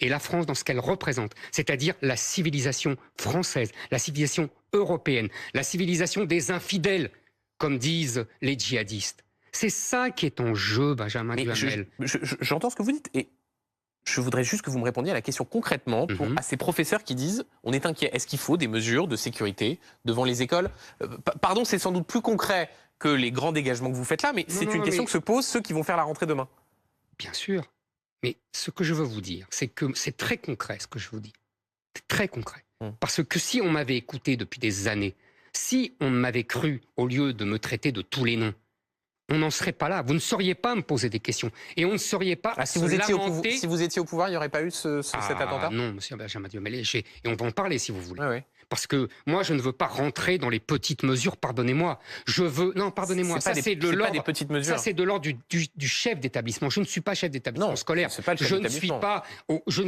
et la France dans ce qu'elle représente, c'est-à-dire la civilisation française, la civilisation européenne, la civilisation des infidèles, comme disent les djihadistes. C'est ça qui est en jeu, Benjamin Duhamel. J'entends ce que vous dites et je voudrais juste que vous me répondiez à la question concrètement à ces professeurs qui disent on est inquiet. Est-ce qu'il faut des mesures de sécurité devant les écoles? Pardon, c'est sans doute plus concret que les grands dégagements que vous faites là, mais c'est une question que se posent ceux qui vont faire la rentrée demain. Bien sûr. Mais ce que je veux vous dire, c'est que c'est très concret ce que je vous dis. C'est très concret. Parce que si on m'avait écouté depuis des années, si on m'avait cru au lieu de me traiter de tous les noms, on n'en serait pas là. Vous ne sauriez pas me poser des questions. Et on ne sauriez pas si vous étiez au pouvoir, il n'y aurait pas eu cet attentat? Non, monsieur Benjamin Duhamel. Et on va en parler si vous voulez. Ouais. Parce que moi, je ne veux pas rentrer dans les petites mesures, pardonnez-moi. Je veux... Non, pardonnez-moi, ça c'est de l'ordre... des petites mesures. Ça c'est de l'ordre du chef d'établissement. Je ne suis pas chef d'établissement scolaire. C'est pas le chef d'établissement. Je ne